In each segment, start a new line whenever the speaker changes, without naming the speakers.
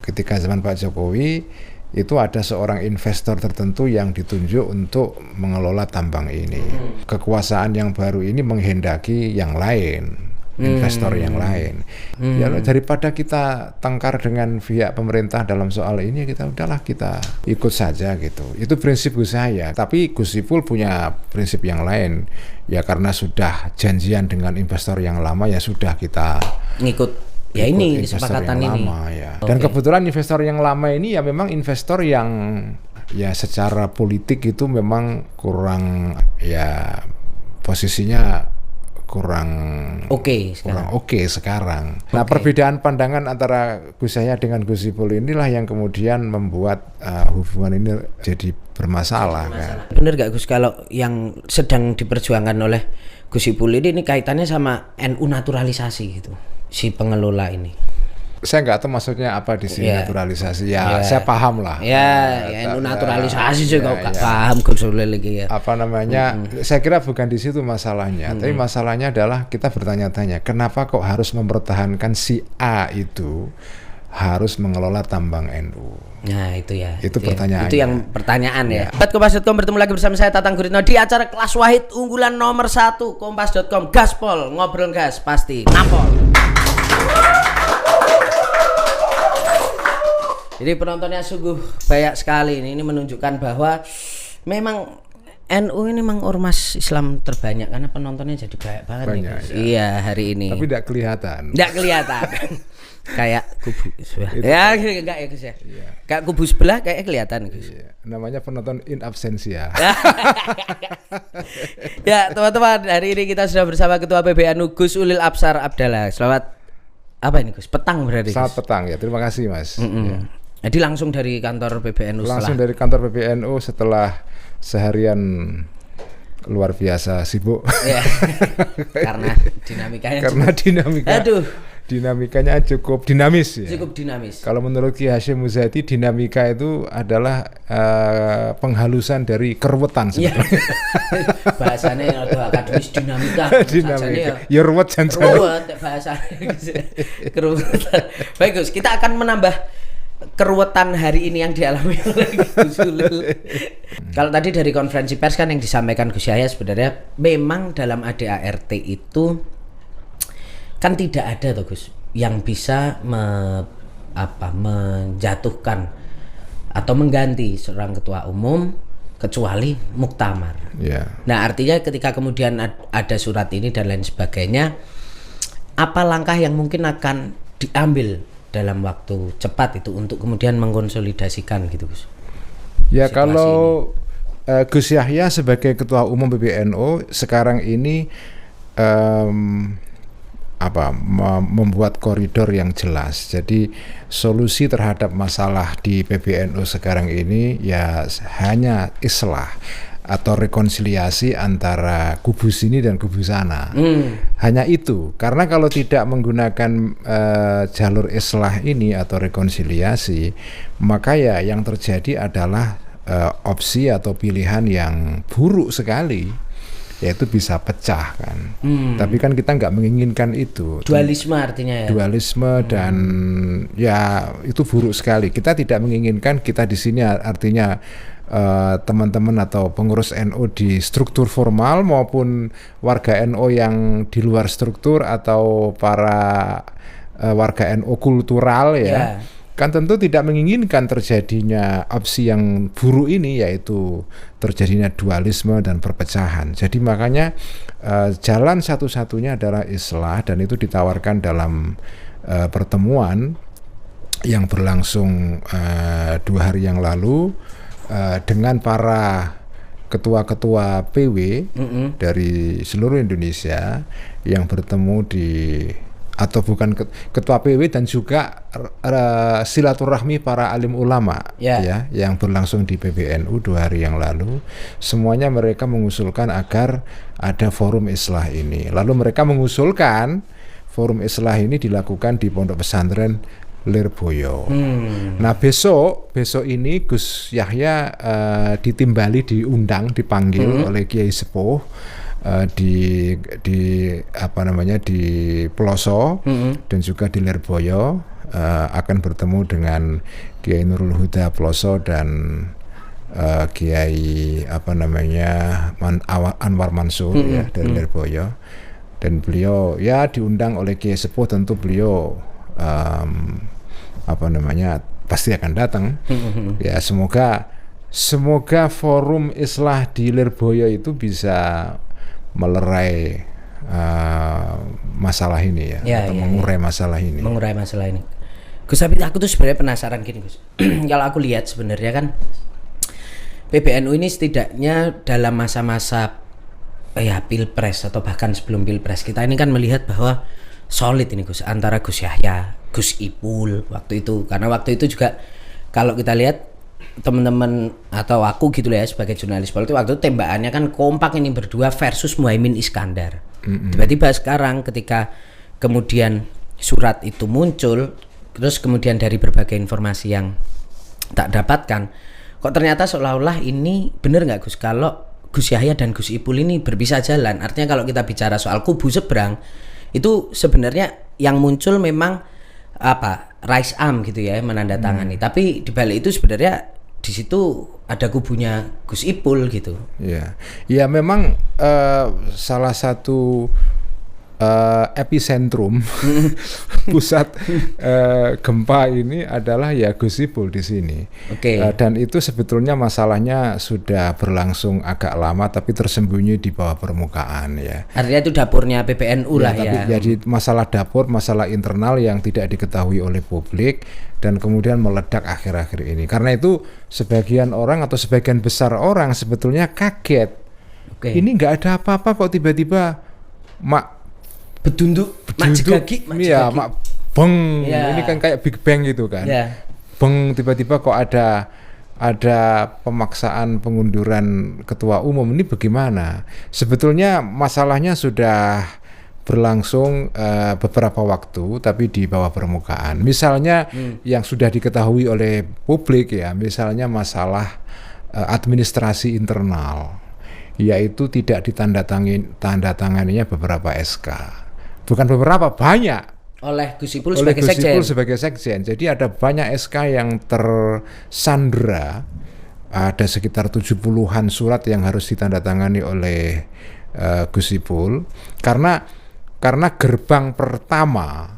ketika zaman Pak Jokowi itu ada seorang investor tertentu yang ditunjuk untuk mengelola tambang ini. Kekuasaan yang baru ini menghendaki yang lain, investor yang lain. Ya daripada kita tengkar dengan pihak pemerintah dalam soal ini, kita ikut saja gitu. Itu prinsip Gus saya. Tapi Gus Ipul punya prinsip yang lain. Ya karena sudah janjian dengan investor yang lama, ya sudah kita
ngikut. Ya ini kesepakatan ini.
Lama, ya. Dan kebetulan investor yang lama ini ya memang investor yang ya secara politik itu memang kurang, ya posisinya kurang oke sekarang. Nah, perbedaan pandangan antara Gus Yahya dengan Gus Ipul inilah yang kemudian membuat hubungan ini jadi bermasalah. Kan?
Bener gak Gus, kalau yang sedang diperjuangkan oleh Gus Ipul ini kaitannya sama NU naturalisasi gitu, si pengelola ini?
Saya nggak tahu maksudnya apa di sini naturalisasi. Saya paham lah.
NU naturalisasi juga nggak paham Gus lagi ya.
Apa namanya? Saya kira bukan di situ masalahnya. Tapi masalahnya adalah kita bertanya-tanya, kenapa kok harus mempertahankan si A itu harus mengelola tambang NU?
Nah itu ya.
Itu pertanyaan.
Itu yang pertanyaan ya. Kompas.com bertemu lagi bersama saya Tatang Guritno di acara Kelas Wahid unggulan nomor 1 Kompas.com. Gaspol, ngobrol gas pasti nampol. Jadi penontonnya sungguh banyak sekali ini menunjukkan bahwa memang NU ini memang ormas Islam terbanyak karena penontonnya jadi banyak banget nih.
Ya.
Iya hari ini.
Tapi tidak kelihatan.
Tidak kelihatan. Kayak kubu sebelah. Ya enggak ya Gus ya. Iya. Kayak kubu sebelah kayak kelihatan Gus.
Iya. Namanya penonton in absentia.
Ya teman-teman, hari ini kita sudah bersama Ketua PBNU Gus Ulil Absar Abdallah. Selamat apa ini Gus? Petang berarti.
Selamat petang ya. Terima kasih Mas. Ya.
Jadi langsung dari kantor PBNU
dari kantor PBNU setelah seharian luar biasa sibuk.
Ya, karena dinamikanya
dinamikanya cukup dinamis ya.
Cukup dinamis.
Kalau menurut Ki Hasyim Muzadi, dinamika itu adalah penghalusan dari keruwetan sebetulnya.
Bahasanya atau akademis dinamika.
Ya ruwet jangan.
Ruwet bahasanya. Keruwetan. Baik Gus, kita akan menambah keruwetan hari ini yang dialami oleh Gus Ulil. Kalau tadi dari konferensi pers kan yang disampaikan Gus Yahya sebenarnya memang dalam ADART itu kan tidak ada tuh Gus yang bisa menjatuhkan atau mengganti seorang ketua umum kecuali muktamar.
Yeah.
Nah artinya ketika kemudian ada surat ini dan lain sebagainya, apa langkah yang mungkin akan diambil dalam waktu cepat itu untuk kemudian mengkonsolidasikan gitu Gus?
Ya kalau Gus Yahya sebagai Ketua Umum PBNU sekarang ini membuat koridor yang jelas. Jadi solusi terhadap masalah di PBNU sekarang ini ya hanya islah atau rekonsiliasi antara kubu sini dan kubu sana. Hanya itu. Karena kalau tidak menggunakan jalur islah ini atau rekonsiliasi, maka ya yang terjadi adalah opsi atau pilihan yang buruk sekali, yaitu bisa pecah kan. Tapi kan kita nggak menginginkan itu.
Dualisme artinya ya.
Dualisme dan ya itu buruk sekali. Kita tidak menginginkan kita di sini artinya teman-teman atau pengurus NU di struktur formal maupun warga NU yang di luar struktur atau para warga NU kultural ya. Kan tentu tidak menginginkan terjadinya opsi yang buruk ini, yaitu terjadinya dualisme dan perpecahan. Jadi makanya jalan satu-satunya adalah islah, dan itu ditawarkan dalam pertemuan yang berlangsung 2 hari yang lalu dengan para ketua-ketua PW dari seluruh Indonesia yang bertemu di atau bukan ketua PW dan juga silaturahmi para alim ulama ya yang berlangsung di PBNU 2 hari yang lalu. Semuanya mereka mengusulkan agar ada forum islah ini. Lalu mereka mengusulkan forum islah ini dilakukan di Pondok Pesantren Lirboyo. Nah besok dipanggil Gus Yahya dipanggil oleh Kiai Sepuh di Peloso dan juga di Lirboyo akan bertemu dengan Kiai Nurul Huda Ploso dan Kiai Anwar Mansur ya dari Lirboyo, dan beliau ya diundang oleh Kiai Sepuh, tentu beliau pasti akan datang. Ya semoga forum Islah di Lirboyo itu bisa melerai masalah ini atau mengurai masalah ini.
Mengurai masalah ini. Gus, tapi aku tuh sebenarnya penasaran gini, Gus. Kalau aku lihat sebenarnya kan PBNU ini setidaknya dalam masa-masa pilpres atau bahkan sebelum pilpres, kita ini kan melihat bahwa solid ini, Gus, antara Gus Yahya, Gus Ipul waktu itu. Karena waktu itu juga kalau kita lihat teman-teman atau aku gitu ya sebagai jurnalis politik, waktu itu tembakannya kan kompak ini berdua versus Muhaimin Iskandar. Tiba-tiba sekarang ketika kemudian surat itu muncul, terus kemudian dari berbagai informasi yang tak dapatkan, kok ternyata seolah-olah ini benar nggak, Gus, kalau Gus Yahya dan Gus Ipul ini berpisah jalan? Artinya kalau kita bicara soal kubu seberang, itu sebenarnya yang muncul memang Rais Am gitu ya, menandatangani. Tapi di balik itu sebenarnya di situ ada kubunya Gus Ipul gitu.
Ya memang salah satu epicentrum pusat gempa ini adalah ya Gus Ipul di sini. Dan itu sebetulnya masalahnya sudah berlangsung agak lama tapi tersembunyi di bawah permukaan ya.
Artinya itu dapurnya PBNU lah ya.
Jadi masalah dapur, masalah internal yang tidak diketahui oleh publik dan kemudian meledak akhir-akhir ini. Karena itu sebagian orang atau sebagian besar orang sebetulnya kaget. Ini nggak ada apa-apa kok tiba-tiba bedunduk mak beng. Ini kan kayak Big Bang gitu kan. Beng, tiba-tiba kok ada pemaksaan pengunduran ketua umum. Ini bagaimana? Sebetulnya masalahnya sudah berlangsung beberapa waktu tapi di bawah permukaan. Misalnya yang sudah diketahui oleh publik ya, misalnya masalah administrasi internal, yaitu tidak ditandatanganinya beberapa SK. Bukan beberapa, banyak.
Oleh Gus Ipul
sebagai sekjen. Jadi ada banyak SK yang tersandera. Ada sekitar 70-an surat yang harus ditandatangani oleh Gus Ipul. Karena gerbang pertama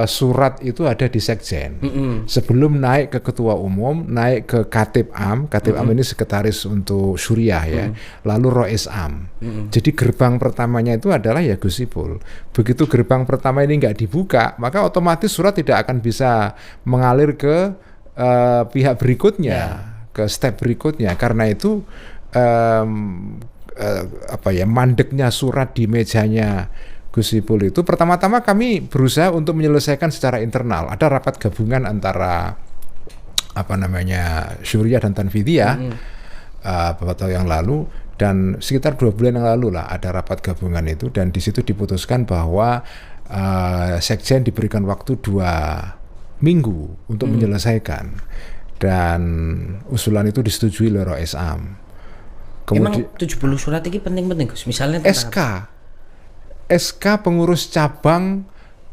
surat itu ada di sekjen. Sebelum naik ke ketua umum, naik ke Katib Am. Katib Am ini sekretaris untuk Syuriah ya. Lalu Rois Am. Jadi gerbang pertamanya itu adalah ya Gus Ipul. Begitu gerbang pertama ini nggak dibuka, maka otomatis surat tidak akan bisa mengalir ke pihak berikutnya, ke step berikutnya. Karena itu mandeknya surat di mejanya Gus Ipul itu, pertama-tama kami berusaha untuk menyelesaikan secara internal. Ada rapat gabungan antara Syuriah dan Tanfidiyah beberapa tahun yang lalu, dan sekitar 2 bulan yang lalu lah ada rapat gabungan itu, dan di situ diputuskan bahwa sekjen diberikan waktu 2 minggu untuk menyelesaikan, dan usulan itu disetujui oleh Rois Am.
Emang 70 surat ini penting-penting, Gus? Misalnya
SK pengurus cabang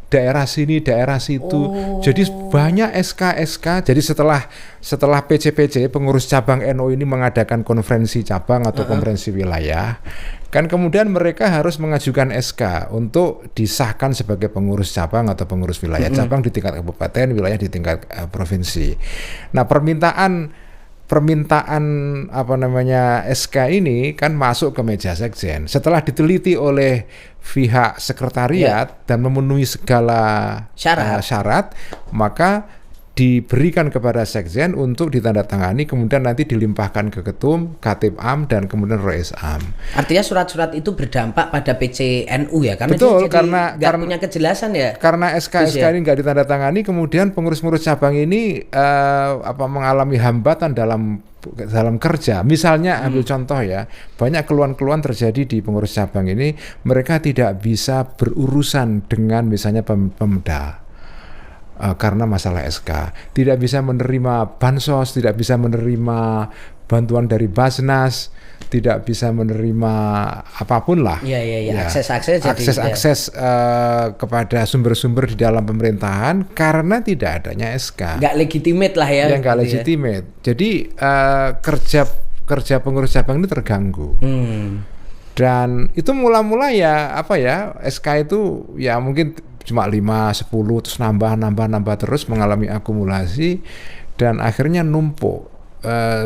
daerah sini, daerah situ. Jadi banyak SK. Jadi setelah PC pengurus cabang NU ini mengadakan konferensi cabang atau konferensi wilayah, kan kemudian mereka harus mengajukan SK untuk disahkan sebagai pengurus cabang atau pengurus wilayah. Cabang di tingkat kabupaten, wilayah di tingkat provinsi. Nah, permintaan SK ini kan masuk ke meja sekjen. Setelah diteliti oleh pihak sekretariat dan memenuhi segala syarat, maka diberikan kepada sekjen untuk ditandatangani, kemudian nanti dilimpahkan ke ketum, Katib Am, dan kemudian Rois Am.
Artinya surat-surat itu berdampak pada PCNU ya? Karena
betul, karena
punya kejelasan ya?
Karena SK ini nggak ditandatangani, kemudian pengurus-pengurus cabang ini mengalami hambatan dalam kerja. Misalnya ambil contoh ya, banyak keluhan-keluhan terjadi di pengurus cabang ini, mereka tidak bisa berurusan dengan misalnya Pemda. Karena masalah SK, tidak bisa menerima bansos, tidak bisa menerima bantuan dari Basnas, tidak bisa menerima apapun lah.
Iya.
Ya,
Akses
kepada sumber-sumber di dalam pemerintahan karena tidak adanya SK.
Nggak legitimate lah ya.
Yang nggak
gitu
legitimate. Jadi kerja pengurus cabang ini terganggu. Dan itu mula-mula ya SK itu ya mungkin cuma 5, 10 terus nambah terus mengalami akumulasi dan akhirnya numpuk.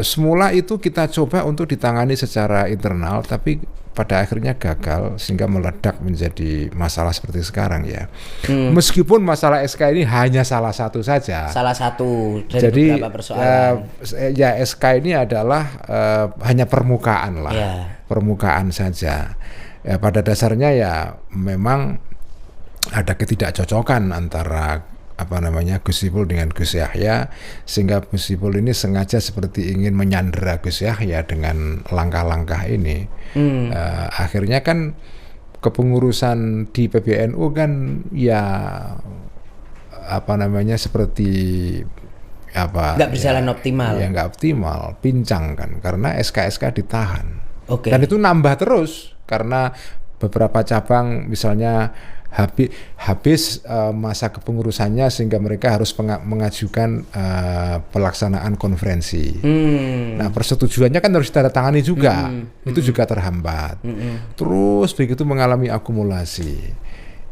Semula itu kita coba untuk ditangani secara internal tapi pada akhirnya gagal sehingga meledak menjadi masalah seperti sekarang ya. Meskipun masalah SK ini hanya salah satu saja.
Salah satu dari beberapa persoalan.
Ya SK ini adalah hanya permukaan lah.
Ya.
Permukaan saja. Ya, pada dasarnya ya memang ada ketidakcocokan antara Gus Ipul dengan Gus Yahya sehingga Gus Ipul ini sengaja seperti ingin menyandera Gus Yahya dengan langkah-langkah ini. Akhirnya kan kepengurusan di PBNU kan ya seperti
nggak berjalan optimal.
Ya nggak optimal, pincang kan karena SK-SK ditahan.
Okay.
Dan itu nambah terus karena beberapa cabang misalnya habis masa kepengurusannya sehingga mereka harus mengajukan pelaksanaan konferensi. Nah persetujuannya kan harus ditandatangani juga, itu juga terhambat. Terus begitu mengalami akumulasi.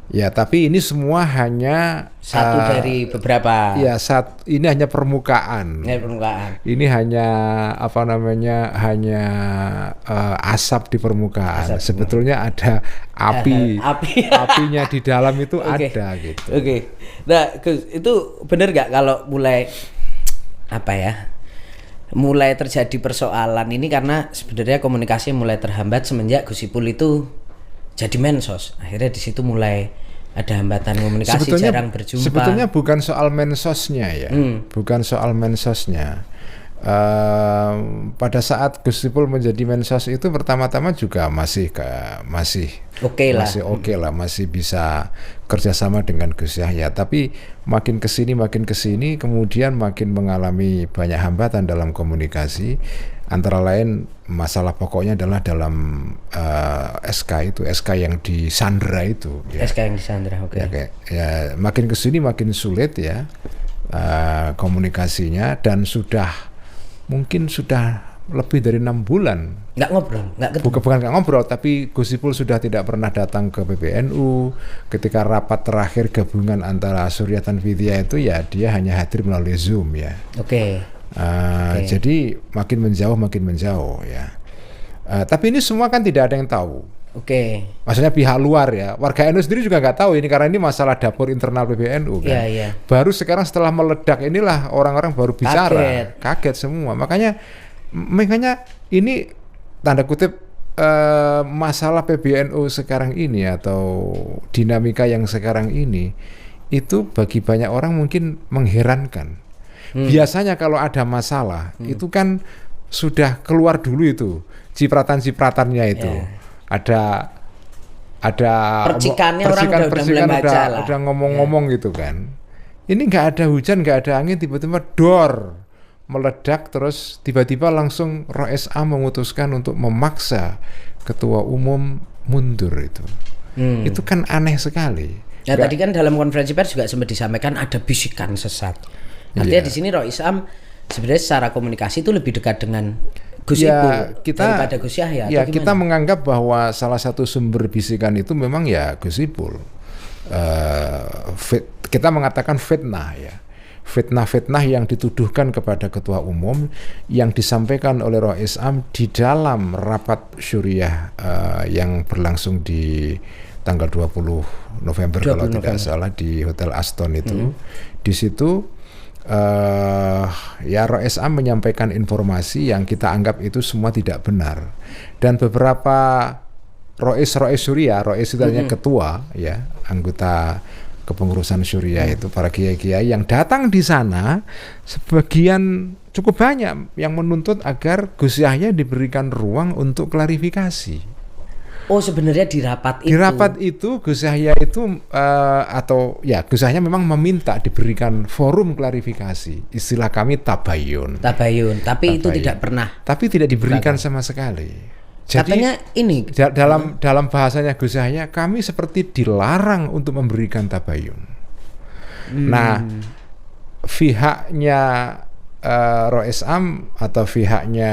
Ya tapi ini semua hanya
satu dari beberapa.
Ya ini hanya permukaan. Ini hanya hanya asap di permukaan. Sebetulnya ada apinya di dalam itu ada gitu.
Oke. Nah itu benar nggak kalau mulai mulai terjadi persoalan ini karena sebenarnya komunikasi mulai terhambat semenjak Gus Ipul itu jadi mensos. Akhirnya di situ mulai ada hambatan komunikasi, jarang berjumpa.
Sebetulnya bukan soal mensosnya ya, bukan soal mensosnya. Pada saat Gus Ipul menjadi mensos itu pertama-tama juga masih oke lah, masih bisa kerjasama dengan Gus Yahya. Tapi makin kesini kemudian makin mengalami banyak hambatan dalam komunikasi. Antara lain masalah pokoknya adalah dalam SK yang disandera itu. Ya.
SK yang disandera, oke.
Ya, makin kesini makin sulit ya komunikasinya dan mungkin sudah lebih dari 6 bulan.
Nggak ngobrol, nggak ketemu.
Bukan nggak ngobrol, tapi Gus Ipul sudah tidak pernah datang ke PBNU. Ketika rapat terakhir gabungan antara Surya dan Vidya itu ya dia hanya hadir melalui Zoom ya.
Oke.
Jadi makin menjauh ya. Tapi ini semua kan tidak ada yang tahu.
Oke.
Maksudnya pihak luar ya. Warga NU sendiri juga nggak tahu ini karena ini masalah dapur internal PBNU kan.
Iya.
Baru sekarang setelah meledak inilah orang-orang baru bicara. Kaget semua. Makanya ini tanda kutip masalah PBNU sekarang ini atau dinamika yang sekarang ini itu bagi banyak orang mungkin mengherankan. Biasanya kalau ada masalah itu kan sudah keluar dulu itu cipratan-cipratannya itu. Ada
percikannya orang
udah ngomong-ngomong gitu kan. Ini nggak ada hujan, nggak ada angin, tiba-tiba dor meledak terus tiba-tiba langsung ROSA memutuskan untuk memaksa ketua umum mundur itu. Itu kan aneh sekali.
Ya tadi kan dalam konferensi pers juga sempat disampaikan ada bisikan sesat. Artinya di sini Rois Am sebenarnya secara komunikasi itu lebih dekat dengan Gus Ipul daripada Gus Yahya.
Ya kita menganggap bahwa salah satu sumber bisikan itu memang ya Gus Ipul. Kita mengatakan fitnah ya. Fitnah-fitnah yang dituduhkan kepada ketua umum yang disampaikan oleh Rois Am di dalam rapat syuriah yang berlangsung di tanggal 20 November kalau tidak salah di Hotel Aston itu. Di situ ya Rois Am menyampaikan informasi yang kita anggap itu semua tidak benar. Dan beberapa Rois Syuriah, Rois itu artinya ketua ya, anggota kepengurusan Syuriah itu para kiai-kiai yang datang di sana sebagian cukup banyak yang menuntut agar Gus Yahya diberikan ruang untuk klarifikasi.
Oh sebenarnya di rapat itu.
Di rapat itu Gus Yahya itu atau ya Gus Yahya memang meminta diberikan forum klarifikasi. Istilah kami tabayun.
Tabayun, tapi itu tidak pernah.
Tapi tidak diberikan sama sekali. Jadi
katanya ini
dalam bahasanya Gus Yahya, kami seperti dilarang untuk memberikan tabayun. Nah, pihaknya Rois Am atau pihaknya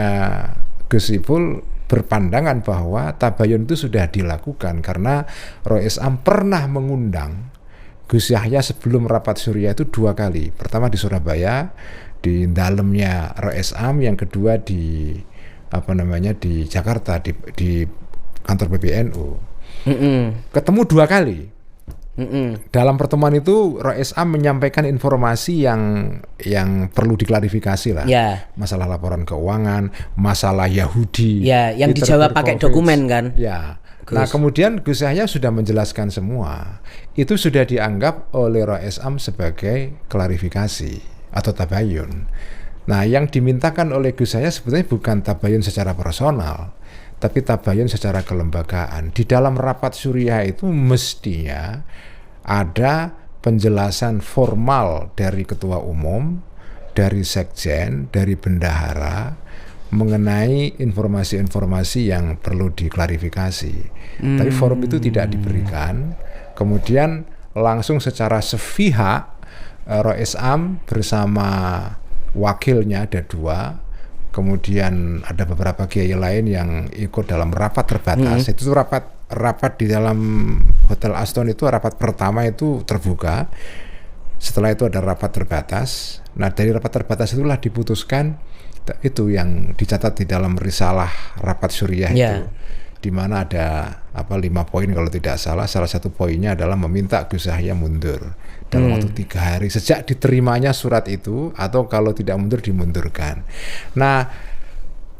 Gus Ipul berpandangan bahwa tabayun itu sudah dilakukan karena Rois Am pernah mengundang Gus Yahya sebelum rapat Syuriah itu 2 kali. Pertama di Surabaya di dalamnya Rois Am, yang kedua di di Jakarta di kantor PBNU. Ketemu 2 kali. Dalam pertemuan itu Rois Am menyampaikan informasi yang perlu diklarifikasi lah. Masalah laporan keuangan, masalah Yahudi.
Yang dijawab pakai dokumen kan.
Nah kemudian Gus Yahya sudah menjelaskan semua. Itu sudah dianggap oleh Rois Am sebagai klarifikasi atau tabayun. Nah yang dimintakan oleh Gus Yahya sebetulnya bukan tabayun secara personal, tapi tabayun secara kelembagaan. Di dalam rapat Syuriah itu mestinya ada penjelasan formal dari ketua umum, dari sekjen, dari bendahara mengenai informasi-informasi yang perlu diklarifikasi. Tapi forum itu tidak diberikan. Kemudian langsung secara sepihak Rois Am bersama wakilnya ada 2. Kemudian ada beberapa kiai lain yang ikut dalam rapat terbatas. Itu rapat di dalam Hotel Aston itu rapat pertama itu terbuka. Setelah itu ada rapat terbatas. Nah dari rapat terbatas itulah diputuskan itu yang dicatat di dalam risalah rapat Syuriah itu, di mana ada 5 poin kalau tidak salah. Salah satu poinnya adalah meminta Gus Yahya mundur dalam waktu 3 hari sejak diterimanya surat itu, atau kalau tidak mundur dimundurkan. Nah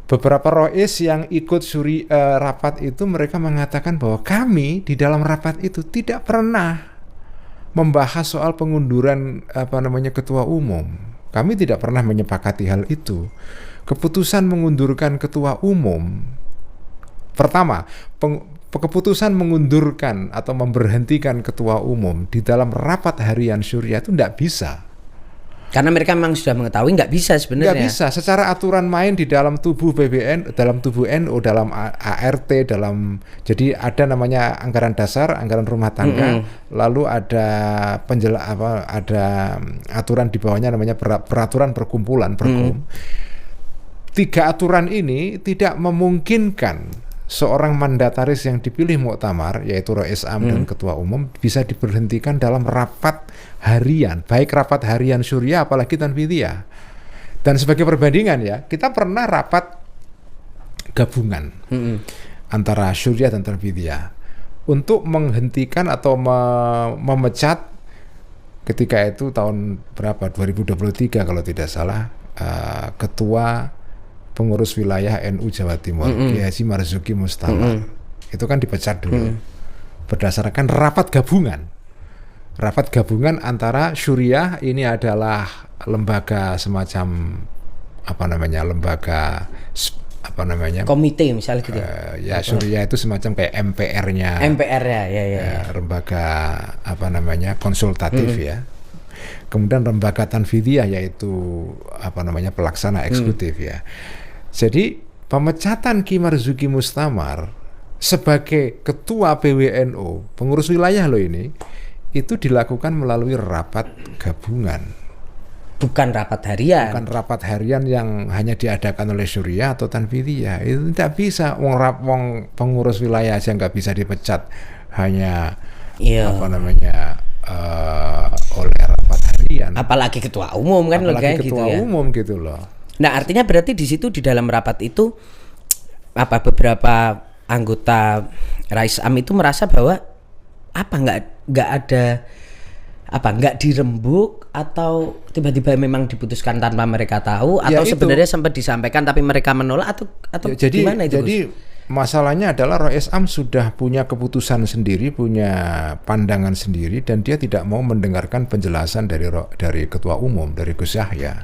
beberapa rois yang ikut rapat itu mereka mengatakan bahwa kami di dalam rapat itu tidak pernah membahas soal pengunduran ketua umum. Kami tidak pernah menyepakati hal itu. Keputusan mengundurkan ketua umum, pertama, keputusan mengundurkan atau memberhentikan ketua umum di dalam rapat harian Syuriah itu tidak bisa.
Karena mereka memang sudah mengetahui nggak bisa sebenarnya.
Nggak bisa. Secara aturan main di dalam tubuh BBN, dalam tubuh NU, dalam ART, jadi ada namanya anggaran dasar, anggaran rumah tangga, lalu ada ada aturan di bawahnya namanya peraturan perkumpulan, perkum. 3 aturan ini tidak memungkinkan seorang mandataris yang dipilih muktamar, yaitu Rois Am dan ketua umum, bisa diberhentikan dalam rapat harian, baik rapat harian Syuriah apalagi Tanfidiyah. Dan sebagai perbandingan ya, kita pernah rapat gabungan antara Syuriah dan Tanfidiyah untuk menghentikan atau memecat ketika itu tahun berapa, 2023 kalau tidak salah, ketua pengurus wilayah NU Jawa Timur, Kiai Haji Marzuki Mustamar. Itu kan dipecat dulu berdasarkan rapat gabungan. Rapat gabungan antara Syuriah, ini adalah lembaga semacam
komite misalnya gitu.
Syuriah itu semacam kayak MPR-nya. Lembaga konsultatif ya. Kemudian lembaga Tanfidiyah yaitu pelaksana eksekutif ya. Jadi pemecatan Ki Marzuki Mustamar sebagai ketua PWNU, pengurus wilayah loh ini, itu dilakukan melalui rapat gabungan.
Bukan rapat harian.
Bukan rapat harian yang hanya diadakan oleh Syuriah atau Tanfidiyah. Itu tidak bisa. Wong pengurus wilayah aja nggak bisa dipecat hanya oleh rapat harian.
Apalagi ketua umum kan,
apalagi ketua umum gitu loh.
Nah artinya berarti di situ di dalam rapat itu beberapa anggota Rois Am itu merasa bahwa nggak dirembuk, atau tiba-tiba memang diputuskan tanpa mereka tahu, atau sebenarnya sempat disampaikan tapi mereka menolak, atau gimana itu?
Jadi masalahnya adalah Rois Am sudah punya keputusan sendiri, punya pandangan sendiri, dan dia tidak mau mendengarkan penjelasan dari ketua umum, dari Gus Yahya.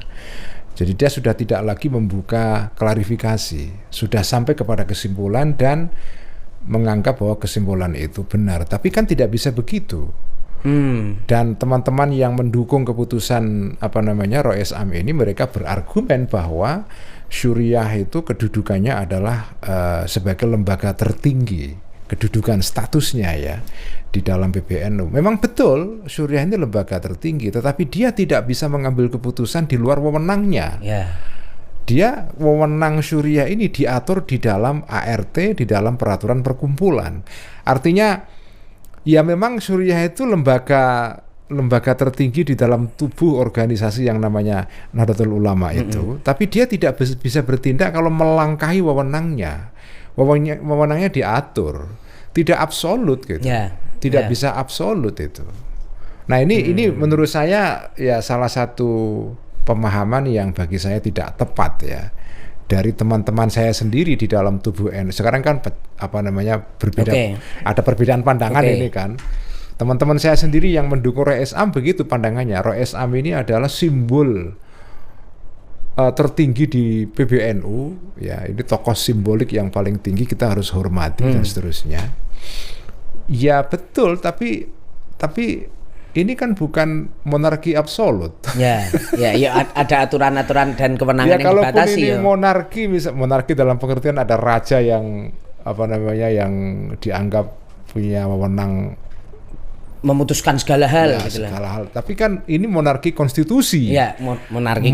Jadi dia sudah tidak lagi membuka klarifikasi, sudah sampai kepada kesimpulan dan menganggap bahwa kesimpulan itu benar, tapi kan tidak bisa begitu. Dan teman-teman yang mendukung keputusan Ro'es Am ini, mereka berargumen bahwa Syuriah itu kedudukannya adalah sebagai lembaga tertinggi, kedudukan statusnya ya di dalam PBNU. Memang betul Syuriah ini lembaga tertinggi, tetapi dia tidak bisa mengambil keputusan di luar wewenangnya. Dia, wewenang Syuriah ini diatur di dalam ART, di dalam peraturan perkumpulan. Artinya ya memang Syuriah itu lembaga tertinggi di dalam tubuh organisasi yang namanya Nahdlatul Ulama itu, tapi dia tidak bisa bertindak kalau melangkahi wewenangnya. Wewenangnya diatur, tidak absolut gitu. Tidak bisa absolut itu. Nah, ini menurut saya ya salah satu pemahaman yang bagi saya tidak tepat ya. Dari teman-teman saya sendiri di dalam tubuh NU. Sekarang kan berbeda, ada perbedaan pandangan ini kan. Teman-teman saya sendiri yang mendukung Ro'es Am begitu pandangannya. Ro'es Am ini adalah simbol tertinggi di PBNU ya. Ini tokoh simbolik yang paling tinggi, kita harus hormati dan seterusnya. Ya betul, tapi ini kan bukan monarki absolut. Ya,
ada aturan-aturan dan kewenangan yang dibatasi.
Kalaupun ini monarki dalam pengertian ada raja yang yang dianggap punya wewenang
memutuskan segala hal,
segala hal. Tapi kan ini monarki konstitusi.
Ya, monarki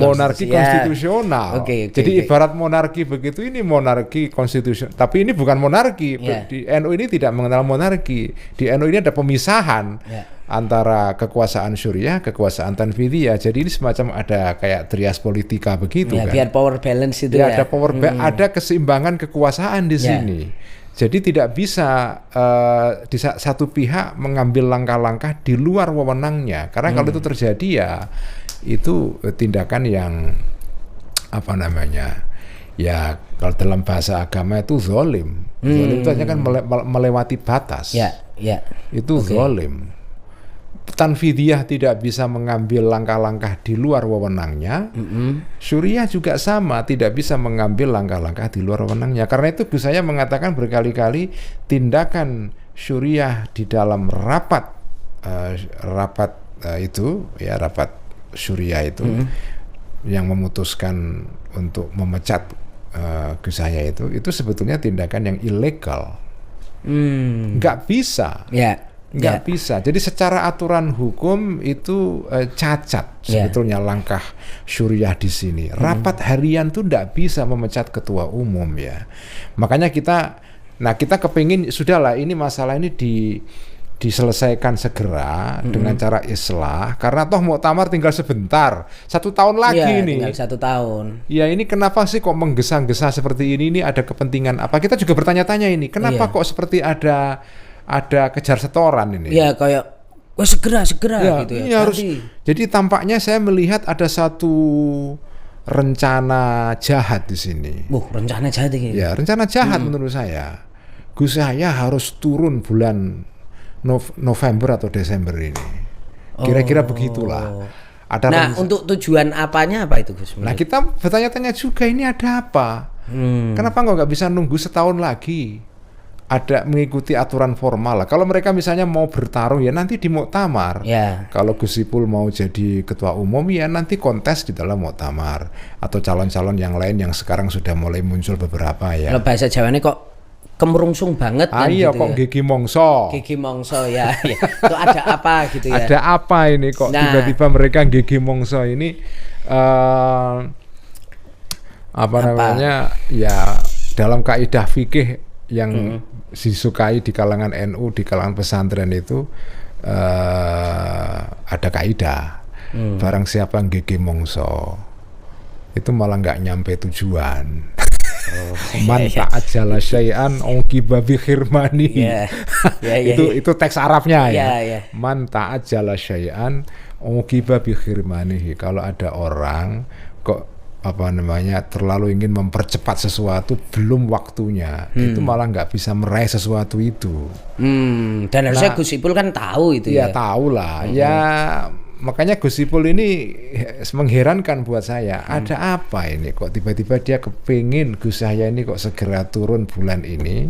konstitusional. Jadi ibarat monarki begitu, ini monarki konstitusional. Tapi ini bukan monarki. Di NU ini tidak mengenal monarki. Di NU ini ada pemisahan antara kekuasaan Syuriah, kekuasaan Tanfidiyah. Jadi ini semacam ada kayak trias politika begitu kan.
Biar power balance itu
ya. Ada keseimbangan kekuasaan di sini. Jadi tidak bisa di satu pihak mengambil langkah-langkah di luar wewenangnya, karena kalau itu terjadi ya itu tindakan yang ya kalau dalam bahasa agama itu zalim. Zalim itu hanya kan melewati batas. Itu zalim. Tanfidiyah tidak bisa mengambil langkah-langkah di luar wewenangnya. Syuriah juga sama, tidak bisa mengambil langkah-langkah di luar wewenangnya. Karena itu saya mengatakan berkali-kali, tindakan Syuriah di dalam rapat Syuriah itu yang memutuskan untuk memecat Gus Yahya itu sebetulnya tindakan yang ilegal. Nggak bisa. Nggak bisa. Jadi secara aturan hukum itu cacat sebetulnya langkah Syuriah di sini. Rapat harian tuh nggak bisa memecat ketua umum ya. Makanya kita kepingin sudahlah ini masalah ini diselesaikan segera dengan cara islah, karena toh muktamar tinggal sebentar, 1 tahun lagi nih.
Tinggal 1 tahun.
Ya ini kenapa sih kok menggesa-gesa seperti ini? Ini ada kepentingan apa? Kita juga bertanya-tanya ini. Kenapa kok seperti ada kejar setoran ini?
Ya kayak segera gitu ya.
Harus. Jadi tampaknya saya melihat ada satu rencana jahat di sini.
Rencana jahat ini.
Ya, rencana jahat menurut saya. Gus Yahya harus turun bulan November atau Desember ini. Kira-kira begitulah.
Untuk tujuan apanya apa itu Gus?
Nah, kita bertanya-tanya juga ini ada apa? Kenapa nggak bisa nunggu setahun lagi? Ada mengikuti aturan formal lah. Kalau mereka misalnya mau bertarung ya nanti di muktamar. Kalau Gus Ipul mau jadi ketua umum ya nanti kontes di dalam muktamar, atau calon-calon yang lain yang sekarang sudah mulai muncul beberapa ya.
Kalau bahasa Jawa ini kok kemerungsung banget kan
iya,
gitu
kok
ya.
Gigi Mongso
ya. Itu ada apa gitu ya.
Ada apa ini kok tiba-tiba mereka Gigi Mongso ini ya dalam kaidah fikih yang disukai di kalangan NU, di kalangan pesantren itu ada kaidah. Barang siapa Gigi Mongso itu malah nggak nyampe tujuan. Man ta'ajjala syai'an uqiba bi khirmani. Itu teks Arabnya ya. Man ta'ajjala syai'an uqiba bi khirmani. Kalau ada orang kok terlalu ingin mempercepat sesuatu belum waktunya, itu malah nggak bisa meraih sesuatu itu.
Dan harusnya Gus Ipul kan tahu itu ya.
Ya tahu lah. Ya makanya Gus Ipul ini mengherankan buat saya. Ada apa ini kok tiba-tiba dia kepingin Gus Yahya ini kok segera turun bulan ini.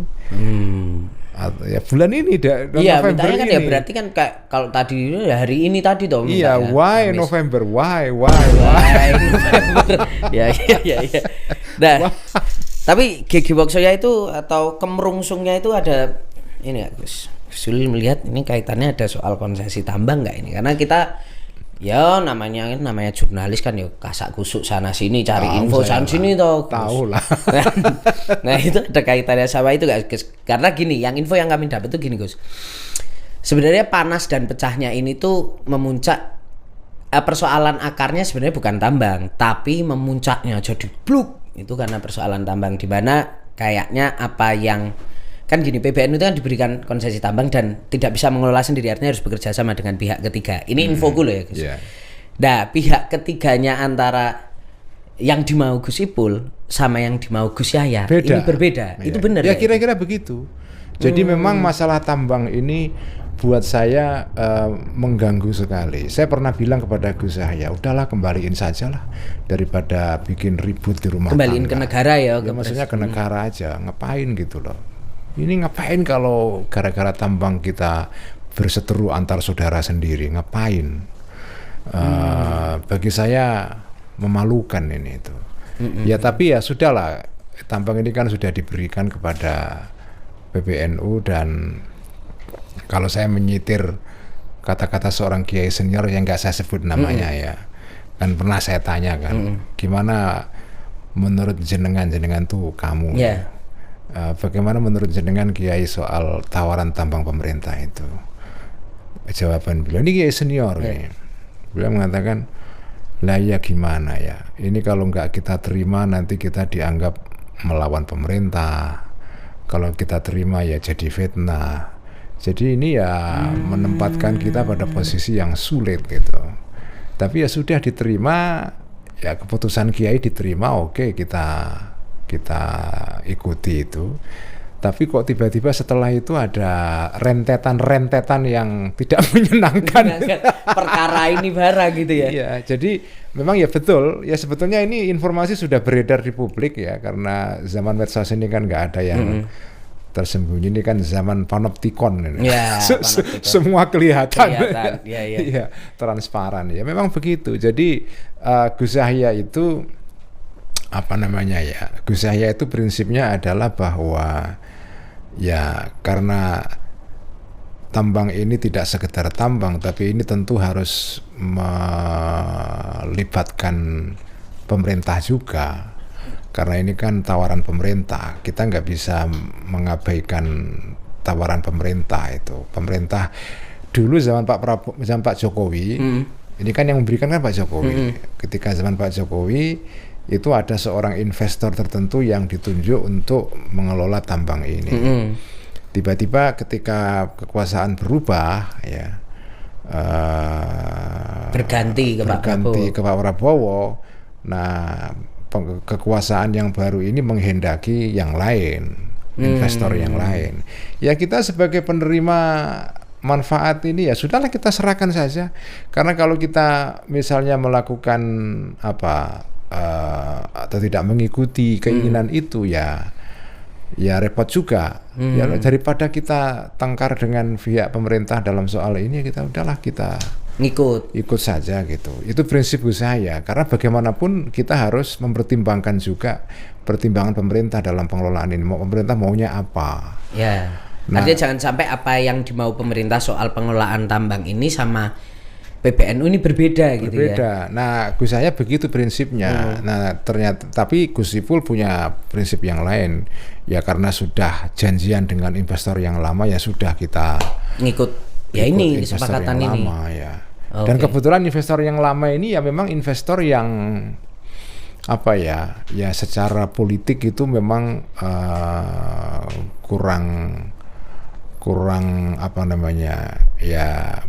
Ya bulan ini
iya,
November
mintanya kan
ini.
ya berarti kan kayak kalau tadi hari ini tadi toh.
Iya, why
Kamis.
November? Why?
November. Ya. Nah, tapi GG Woksaya itu atau kemerungsungnya itu ada ini ya Gus. Sul melihat ini kaitannya ada soal konsesi tambang nggak ini? Karena kita ya namanya jurnalis kan ya kasak kusuk sana sini cari info sana sini toh.
Tahu lah.
Nah itu ada kaitannya sama itu gak Gus? Karena gini, yang info yang kami dapat tuh gini Gus. Sebenarnya panas dan pecahnya ini tuh memuncak, persoalan akarnya sebenarnya bukan tambang, tapi memuncaknya jadi bluk itu karena persoalan tambang, di mana kayaknya apa yang kan gini, PBNU itu kan diberikan konsesi tambang dan tidak bisa mengelola sendiri, artinya harus bekerja sama dengan pihak ketiga. Ini infoku loh ya Gus.
Yeah.
Nah pihak ketiganya antara yang dimau Gus Ipul sama yang dimau Gus Yahya ini berbeda.
Yeah.
Itu benar
ya? Kira-kira begitu. Jadi memang masalah tambang ini buat saya mengganggu sekali. Saya pernah bilang kepada Gus Yahya, udahlah kembaliin saja lah daripada bikin ribut di rumah
kembaliin
tangga.
ke negara ya.
Maksudnya ke negara aja, ngapain gitu loh. Ini ngapain kalau gara-gara tambang kita berseteru antar saudara sendiri, ngapain? Bagi saya memalukan ini itu. Ya tapi ya sudahlah, tambang ini kan sudah diberikan kepada PBNU, dan kalau saya menyitir kata-kata seorang kiai senior yang nggak saya sebut namanya ya, kan pernah saya tanya kan, gimana menurut jenengan tuh kamu?
Yeah.
Bagaimana menurut jenengan kiai soal tawaran tambang pemerintah itu? Jawaban beliau, ini kiai senior nih. Beliau mengatakan, lah ya gimana ya, ini kalau nggak kita terima nanti kita dianggap melawan pemerintah, kalau kita terima ya jadi fitnah, jadi ini ya menempatkan kita pada posisi yang sulit gitu. Tapi ya sudah diterima, ya keputusan kiai diterima, oke, kita ikuti itu. Tapi kok tiba-tiba setelah itu ada rentetan yang tidak menyenangkan.
Perkara ini barang gitu ya.
Iya, jadi memang ya betul. Ya sebetulnya ini informasi sudah beredar di publik ya, karena zaman medsos ini kan nggak ada yang tersembunyi. Ini kan zaman panoptikon ini.
Ya,
semua kelihatan.
Ya,
transparan ya. Memang begitu. Jadi Gus Yahya itu Gus Yahya itu prinsipnya adalah bahwa ya karena tambang ini tidak sekedar tambang, tapi ini tentu harus melibatkan pemerintah juga, karena ini kan tawaran pemerintah, kita nggak bisa mengabaikan tawaran pemerintah itu. Pemerintah dulu zaman Pak Jokowi, ini kan yang memberikan kan Pak Jokowi. Ketika zaman Pak Jokowi itu ada seorang investor tertentu yang ditunjuk untuk mengelola tambang ini. Tiba-tiba ketika kekuasaan berubah ya,
berganti ke Pak
Prabowo. Nah, kekuasaan yang baru ini menghendaki yang lain, investor yang lain. Ya kita sebagai penerima manfaat ini ya sudahlah, kita serahkan saja. Karena kalau kita misalnya melakukan atau tidak mengikuti keinginan itu ya repot juga. Ya daripada kita tengkar dengan pihak pemerintah dalam soal ini, kita udahlah kita ikut saja gitu. Itu prinsip saya, karena bagaimanapun kita harus mempertimbangkan juga pertimbangan pemerintah dalam pengelolaan ini. Pemerintah maunya apa?
Ya. Artinya jangan sampai apa yang dimau pemerintah soal pengelolaan tambang ini sama PBNU ini berbeda gitu ya.
Nah, Gus Yahya begitu prinsipnya. Nah, ternyata tapi Gus Ipul punya prinsip yang lain. Ya karena sudah janjian dengan investor yang lama, ya sudah kita
ngikut ini kesepakatan ini.
Lama, ya. Dan kebetulan investor yang lama ini ya memang investor yang ya secara politik itu memang kurang ya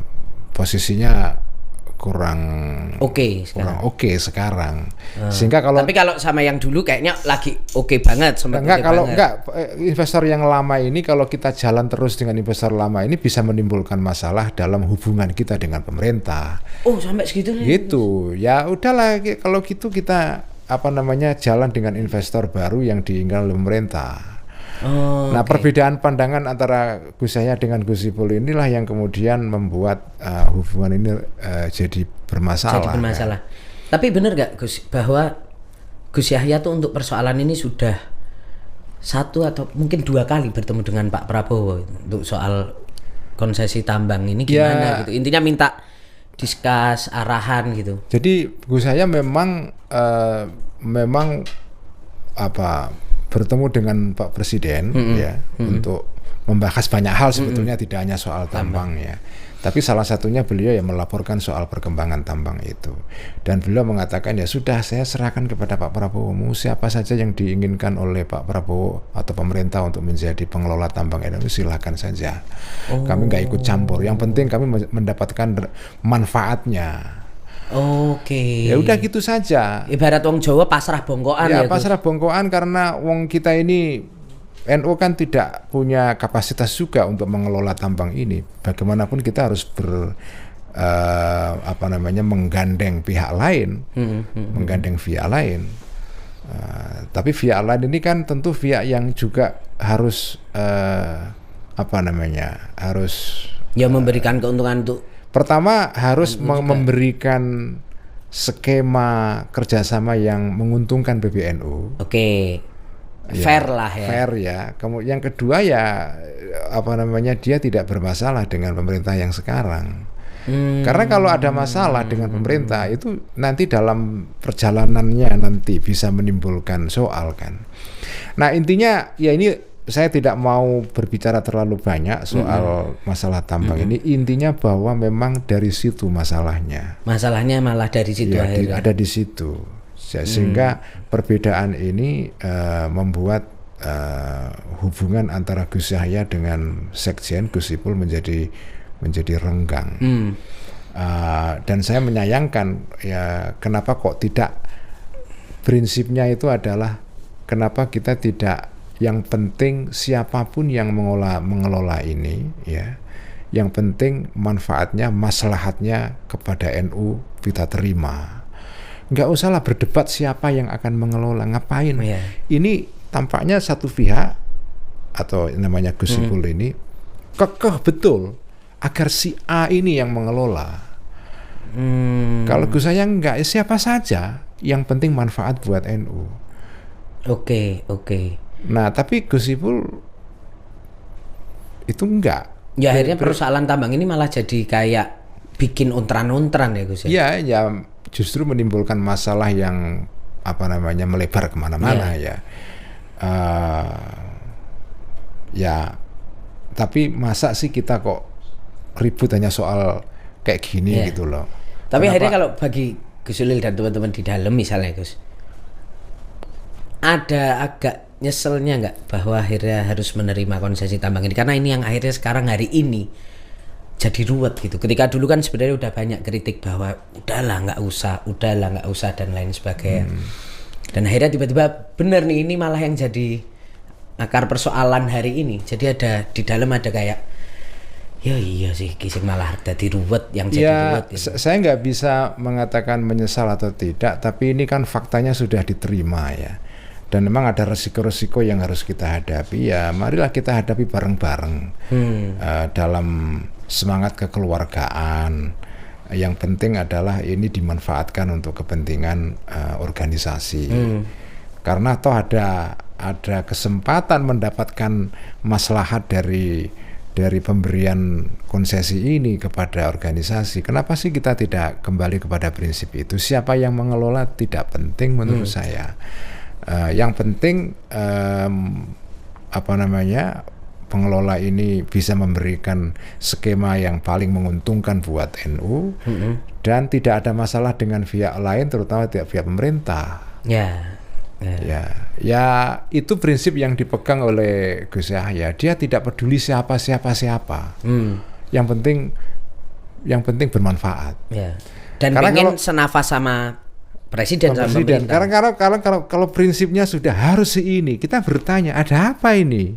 posisinya
oke
sekarang. Sehingga
tapi kalau sama yang dulu kayaknya lagi oke banget.
Investor yang lama ini kalau kita jalan terus dengan investor lama ini bisa menimbulkan masalah dalam hubungan kita dengan pemerintah.
Oh, sampai segitu nih.
Gitu. Ya udahlah kalau gitu kita jalan dengan investor baru yang diinginkan oleh pemerintah. Nah, perbedaan pandangan antara Gus Yahya dengan Gus Ipul inilah yang kemudian membuat hubungan ini jadi bermasalah. Kan?
Tapi benar gak Gus bahwa Gus Yahya tuh untuk persoalan ini sudah 1 atau mungkin 2 kali bertemu dengan Pak Prabowo untuk soal konsesi tambang ini gimana gitu. Intinya minta diskus arahan gitu.
Jadi Gus Yahya memang bertemu dengan Pak Presiden untuk membahas banyak hal sebetulnya tidak hanya soal tambang ya. Tapi salah satunya beliau yang melaporkan soal perkembangan tambang itu. Dan beliau mengatakan ya sudah saya serahkan kepada Pak Prabowo siapa saja yang diinginkan oleh Pak Prabowo atau pemerintah untuk menjadi pengelola tambang Indonesia silakan saja. Kami nggak ikut campur. Yang penting kami mendapatkan manfaatnya.
Oke.
Ya udah gitu saja.
Ibarat wong Jawa pasrah bongkoan ya.
Pasrah bongkoan karena wong kita ini NU kan tidak punya kapasitas juga untuk mengelola tambang ini. Bagaimanapun kita harus menggandeng pihak lain, tapi pihak lain ini kan tentu pihak yang juga harus harus
memberikan keuntungan untuk.
Pertama harus memberikan skema kerjasama yang menguntungkan PBNU.
Oke, fair lah ya.
Fair ya. Kemudian yang kedua ya dia tidak bermasalah dengan pemerintah yang sekarang. Karena kalau ada masalah dengan pemerintah itu nanti dalam perjalanannya nanti bisa menimbulkan soal kan. Nah intinya ya ini. Saya tidak mau berbicara terlalu banyak soal masalah tambang ini. Intinya bahwa memang dari situ masalahnya.
Masalahnya malah dari situ akhirnya.
Ada di situ. Sehingga perbedaan ini membuat hubungan antara Gus Yahya dengan Sekjen Gus Ipul menjadi renggang. Dan saya menyayangkan ya kenapa kok tidak prinsipnya itu adalah kenapa kita tidak yang penting siapapun yang mengelola ini ya, yang penting manfaatnya, maslahatnya kepada NU kita terima. Nggak usahlah berdebat siapa yang akan mengelola, ngapain? Ini tampaknya satu pihak atau namanya Gus Ipul ini kekeh betul agar si A ini yang mengelola. Kalau Gus Yahya enggak, siapa saja, yang penting manfaat buat NU.
Oke.
Nah, tapi Gus Ipul itu enggak.
Ya akhirnya persoalan tambang ini malah jadi kayak bikin untran-untran ya Gus.
Ya justru menimbulkan masalah yang melebar kemana-mana ya. Tapi masa sih kita kok ribut hanya soal kayak gini gitu loh.
Tapi akhirnya kalau bagi Gus Ulil dan teman-teman di dalam misalnya Gus, ada agak nyeselnya nggak bahwa akhirnya harus menerima konsesi tambang ini karena ini yang akhirnya sekarang hari ini jadi ruwet gitu. Ketika dulu kan sebenarnya udah banyak kritik bahwa udahlah nggak usah dan lain sebagainya. Dan akhirnya tiba-tiba bener nih ini malah yang jadi akar persoalan hari ini. Jadi ada di dalam ada kayak ya iya sih kisah malah jadi ruwet yang jadi ruwet. Gitu.
Saya nggak bisa mengatakan menyesal atau tidak, tapi ini kan faktanya sudah diterima ya. Dan memang ada resiko-resiko yang harus kita hadapi ya, marilah kita hadapi bareng-bareng dalam semangat kekeluargaan. Yang penting adalah ini dimanfaatkan untuk kepentingan organisasi. Karena toh ada kesempatan mendapatkan maslahat dari pemberian konsesi ini kepada organisasi. Kenapa sih kita tidak kembali kepada prinsip itu? Siapa yang mengelola tidak penting menurut saya. Yang penting pengelola ini bisa memberikan skema yang paling menguntungkan buat NU dan tidak ada masalah dengan pihak lain, terutama pihak pemerintah. Ya itu prinsip yang dipegang oleh Gus Yahya. Dia tidak peduli siapa. Yang penting bermanfaat.
Dan pengen senafas sama presiden sama pemerintah.
Karena kalau prinsipnya sudah harus ini, kita bertanya ada apa ini?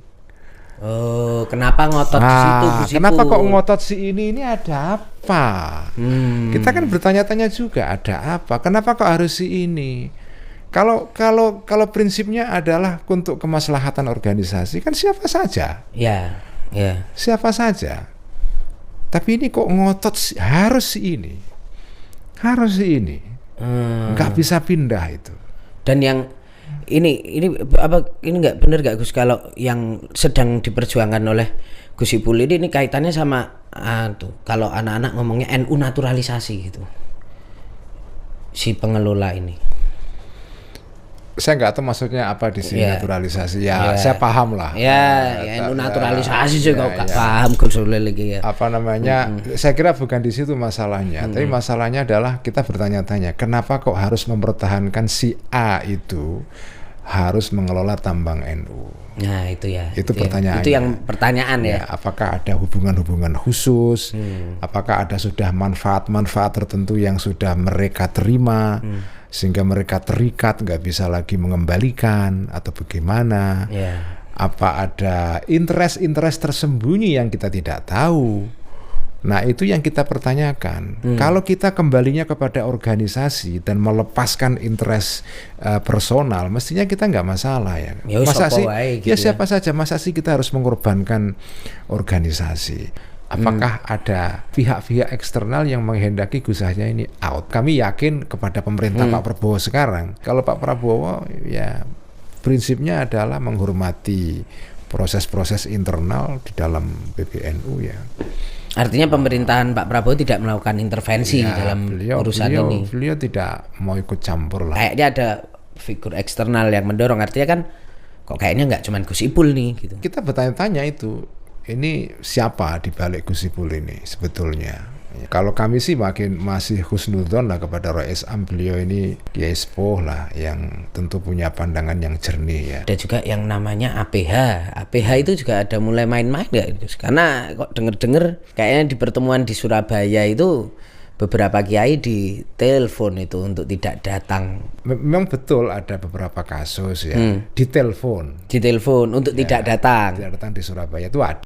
Oh, kenapa ngotot di situ?
Kenapa kok ngotot si ini ada apa? Kita kan bertanya-tanya juga ada apa? Kenapa kok harus si ini? Kalau prinsipnya adalah untuk kemaslahatan organisasi, kan siapa saja?
Ya.
Siapa saja. Tapi ini kok ngotot harus si ini. Harus si ini. Nggak bisa pindah itu. Dan
yang ini nggak benar nggak Gus, kalau yang sedang diperjuangkan oleh Gus Ipul ini kaitannya sama kalau anak-anak ngomongnya NU naturalisasi gitu. Si pengelola ini.
Saya nggak tahu maksudnya apa di sini naturalisasi. Saya paham lah.
NU naturalisasi juga nggak paham Gus lagi ya.
Apa namanya? Saya kira bukan di situ masalahnya. Tapi masalahnya adalah kita bertanya-tanya, kenapa kok harus mempertahankan si A itu harus mengelola tambang NU?
Nah itu ya.
Itu pertanyaan.
Itu yang pertanyaan ya.
Apakah ada hubungan-hubungan khusus? Apakah ada sudah manfaat-manfaat tertentu yang sudah mereka terima? Sehingga mereka terikat nggak bisa lagi mengembalikan atau bagaimana? Apa ada interest tersembunyi yang kita tidak tahu? Nah itu yang kita pertanyakan. Kalau kita kembalinya kepada organisasi dan melepaskan interest personal, mestinya kita nggak masalah ya. Masa sih? Siapa saja. Masa sih kita harus mengorbankan organisasi? Apakah ada pihak-pihak eksternal yang menghendaki Gus Yahya ini out? Kami yakin kepada pemerintah Pak Prabowo sekarang. Kalau Pak Prabowo ya prinsipnya adalah menghormati proses-proses internal di dalam PBNU ya.
Artinya pemerintahan Pak Prabowo tidak melakukan intervensi dalam urusan ini.
Beliau tidak mau ikut campur lah.
Kayaknya ada figur eksternal yang mendorong. Artinya kan kok kayaknya nggak cuma Gus Ipul nih gitu.
Kita bertanya-tanya itu. Ini siapa di balik Gus Ipul ini sebetulnya? Kalau kami sih masih husnudzon lah kepada Rois Am, beliau ini Kiai Sepuh lah yang tentu punya pandangan yang jernih ya.
Ada juga yang namanya APH. APH itu juga ada mulai main-main nggak? Karena kok denger-denger kayaknya di pertemuan di Surabaya itu beberapa kiai ditelepon itu untuk tidak datang.
Memang betul ada beberapa kasus ya ditelepon
untuk tidak datang.
Tidak datang di Surabaya itu ada.